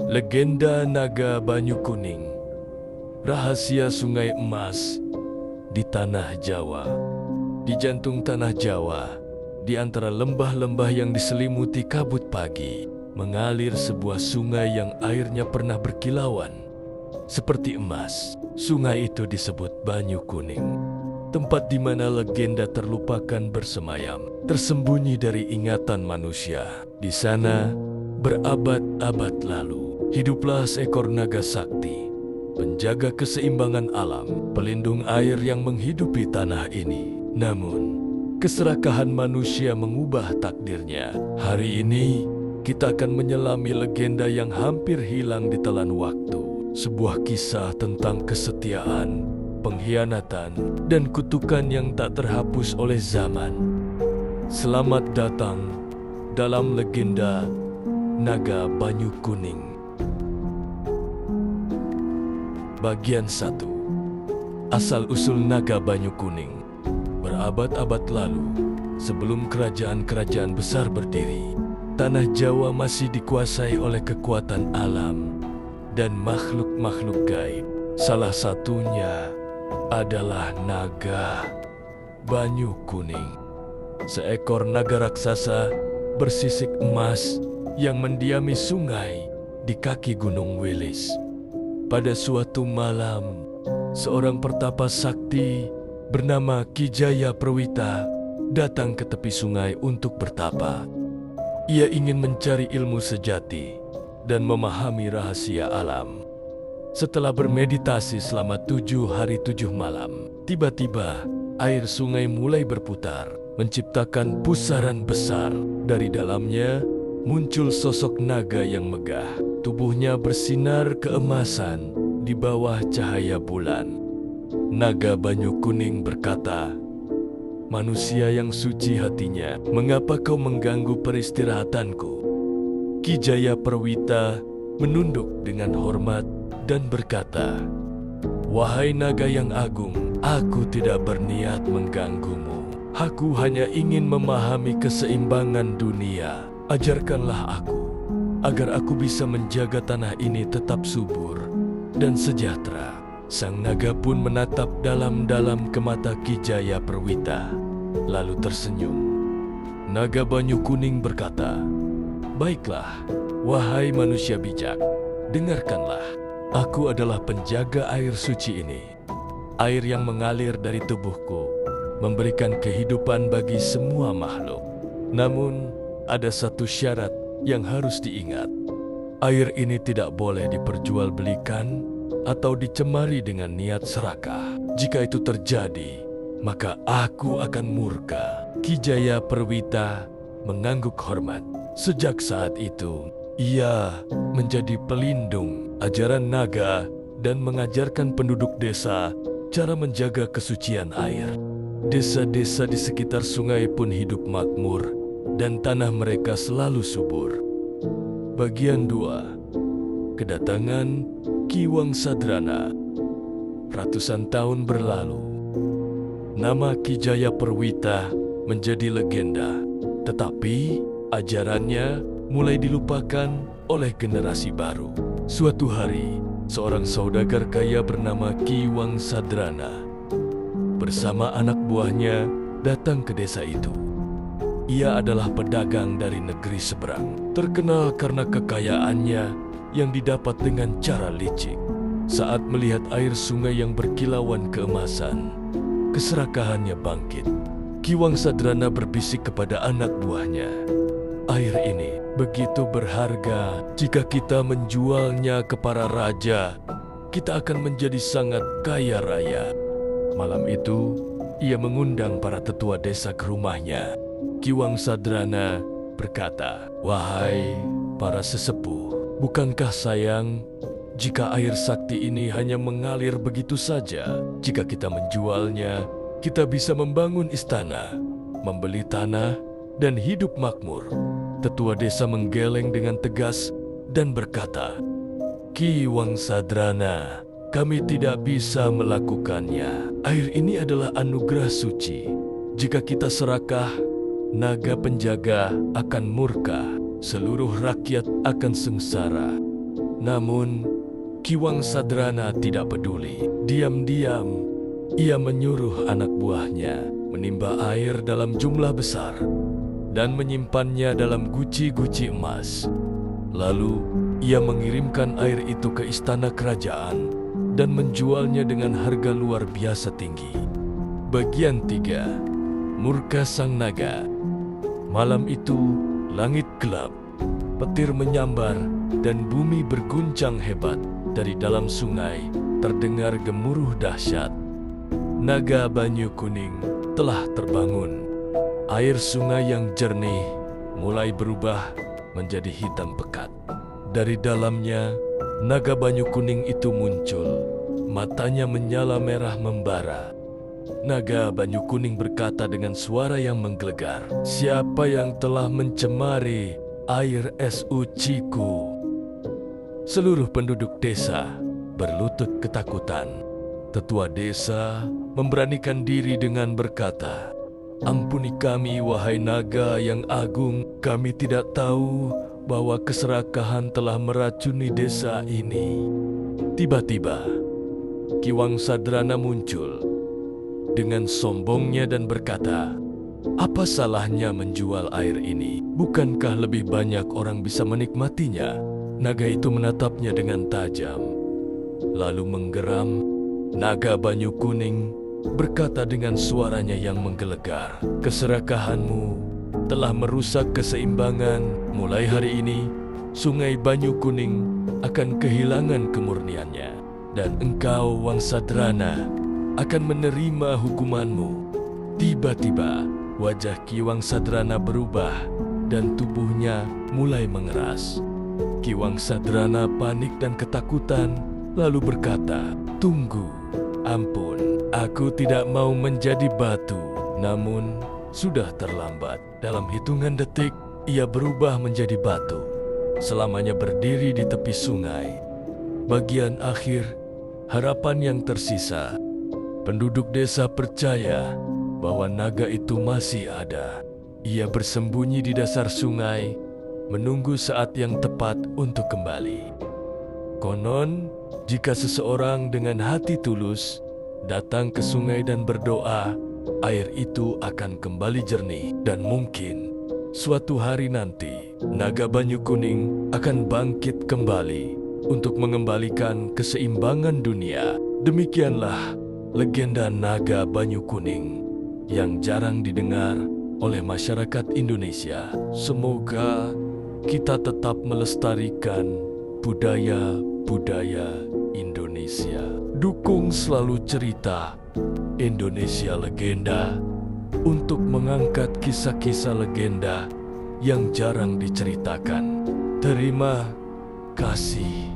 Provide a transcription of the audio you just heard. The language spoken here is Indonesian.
Legenda Naga Banyu Kuning. Rahasia Sungai Emas di Tanah Jawa. Di jantung Tanah Jawa, di antara lembah-lembah yang diselimuti kabut pagi, mengalir sebuah sungai yang airnya pernah berkilauan. Seperti emas, sungai itu disebut Banyu Kuning. Tempat di mana legenda terlupakan bersemayam, tersembunyi dari ingatan manusia. Di sana, berabad-abad lalu, hiduplah seekor naga sakti, penjaga keseimbangan alam, pelindung air yang menghidupi tanah ini. Namun, keserakahan manusia mengubah takdirnya. Hari ini, kita akan menyelami legenda yang hampir hilang di telan waktu. Sebuah kisah tentang kesetiaan, pengkhianatan, dan kutukan yang tak terhapus oleh zaman. Selamat datang dalam legenda Naga Banyu Kuning. Bagian 1. Asal-usul Naga Banyu Kuning. Berabad-abad lalu, sebelum kerajaan-kerajaan besar berdiri, tanah Jawa masih dikuasai oleh kekuatan alam dan makhluk-makhluk gaib. Salah satunya adalah Naga Banyu Kuning. Seekor naga raksasa bersisik emas yang mendiami sungai di kaki Gunung Wilis. Pada suatu malam, seorang pertapa sakti bernama Ki Jaya Perwita datang ke tepi sungai untuk bertapa. Ia ingin mencari ilmu sejati dan memahami rahasia alam. Setelah bermeditasi selama 7 hari 7 malam, tiba-tiba air sungai mulai berputar, menciptakan pusaran besar. Dari dalamnya muncul sosok naga yang megah. Tubuhnya bersinar keemasan di bawah cahaya bulan. Naga Banyu Kuning berkata, "Manusia yang suci hatinya, mengapa kau mengganggu peristirahatanku?" Ki Jaya Perwita menunduk dengan hormat dan berkata, "Wahai naga yang agung, aku tidak berniat mengganggumu. Aku hanya ingin memahami keseimbangan dunia. Ajarkanlah aku, agar aku bisa menjaga tanah ini tetap subur dan sejahtera." Sang naga pun menatap dalam-dalam ke mata Ki Jaya Perwita, lalu tersenyum. Naga Banyu Kuning berkata, "Baiklah, wahai manusia bijak, dengarkanlah. Aku adalah penjaga air suci ini. Air yang mengalir dari tubuhku memberikan kehidupan bagi semua makhluk. Namun, ada satu syarat yang harus diingat. Air ini tidak boleh diperjualbelikan atau dicemari dengan niat serakah. Jika itu terjadi, maka aku akan murka." Ki Jaya Perwita mengangguk hormat. Sejak saat itu, ia menjadi pelindung ajaran naga dan mengajarkan penduduk desa cara menjaga kesucian air. Desa-desa di sekitar sungai pun hidup makmur dan tanah mereka selalu subur. Bagian 2. Kedatangan Ki Wangsadrana. Ratusan tahun berlalu, nama Ki Jaya Perwita menjadi legenda, tetapi ajarannya mulai dilupakan oleh generasi baru. Suatu hari, seorang saudagar kaya bernama Ki Wangsadrana bersama anak buahnya datang ke desa itu. Ia adalah pedagang dari negeri seberang, terkenal karena kekayaannya yang didapat dengan cara licik. Saat melihat air sungai yang berkilauan keemasan, keserakahannya bangkit. Ki Wangsadrana berbisik kepada anak buahnya, "Air ini begitu berharga. Jika kita menjualnya ke para raja, kita akan menjadi sangat kaya raya." Malam itu, ia mengundang para tetua desa ke rumahnya. Ki Wangsadrana berkata, "Wahai para sesepuh, bukankah sayang jika air sakti ini hanya mengalir begitu saja? Jika kita menjualnya, kita bisa membangun istana, membeli tanah, dan hidup makmur." Tetua desa menggeleng dengan tegas dan berkata, "Ki Wangsadrana, kami tidak bisa melakukannya. Air ini adalah anugerah suci. Jika kita serakah, naga penjaga akan murka. Seluruh rakyat akan sengsara. Namun, Ki Wangsadrana tidak peduli. Diam-diam, ia menyuruh anak buahnya menimba air dalam jumlah besar dan menyimpannya dalam guci-guci emas. Lalu, ia mengirimkan air itu ke istana kerajaan dan menjualnya dengan harga luar biasa tinggi. Bagian 3. Murka Sang Naga. Malam itu, langit gelap, petir menyambar, dan bumi berguncang hebat. Dari dalam sungai, terdengar gemuruh dahsyat. Naga Banyu Kuning telah terbangun. Air sungai yang jernih mulai berubah menjadi hitam pekat. Dari dalamnya, naga Banyu Kuning itu muncul. Matanya menyala merah membara. Naga Banyu Kuning berkata dengan suara yang menggelegar, "Siapa yang telah mencemari air es uciku?" Seluruh penduduk desa berlutut ketakutan. Tetua desa memberanikan diri dengan berkata, "Ampuni kami, wahai naga yang agung. Kami tidak tahu bahwa keserakahan telah meracuni desa ini." Tiba-tiba, Ki Wangsadrana muncul dengan sombongnya dan berkata, "Apa salahnya menjual air ini? Bukankah lebih banyak orang bisa menikmatinya?" Naga itu menatapnya dengan tajam, lalu menggeram. Naga Banyu Kuning berkata dengan suaranya yang menggelegar, "Keserakahanmu telah merusak keseimbangan. Mulai hari ini, Sungai Banyu Kuning akan kehilangan kemurniannya, dan engkau, Wangsadrana, akan menerima hukumanmu." Tiba-tiba, wajah Ki Wangsadrana berubah dan tubuhnya mulai mengeras. Ki Wangsadrana panik dan ketakutan, lalu berkata, "Tunggu, ampun, aku tidak mau menjadi batu." Namun, sudah terlambat. Dalam hitungan detik, ia berubah menjadi batu. Selamanya berdiri di tepi sungai. Bagian akhir, harapan yang tersisa. Penduduk desa percaya bahwa naga itu masih ada. Ia bersembunyi di dasar sungai, menunggu saat yang tepat untuk kembali. Konon, jika seseorang dengan hati tulus datang ke sungai dan berdoa, air itu akan kembali jernih. Dan mungkin suatu hari nanti, naga Banyu Kuning akan bangkit kembali untuk mengembalikan keseimbangan dunia. Demikianlah legenda naga Banyu Kuning yang jarang didengar oleh masyarakat Indonesia. Semoga kita tetap melestarikan budaya-budaya Indonesia. Dukung selalu cerita Indonesia Legenda untuk mengangkat kisah-kisah legenda yang jarang diceritakan. Terima kasih.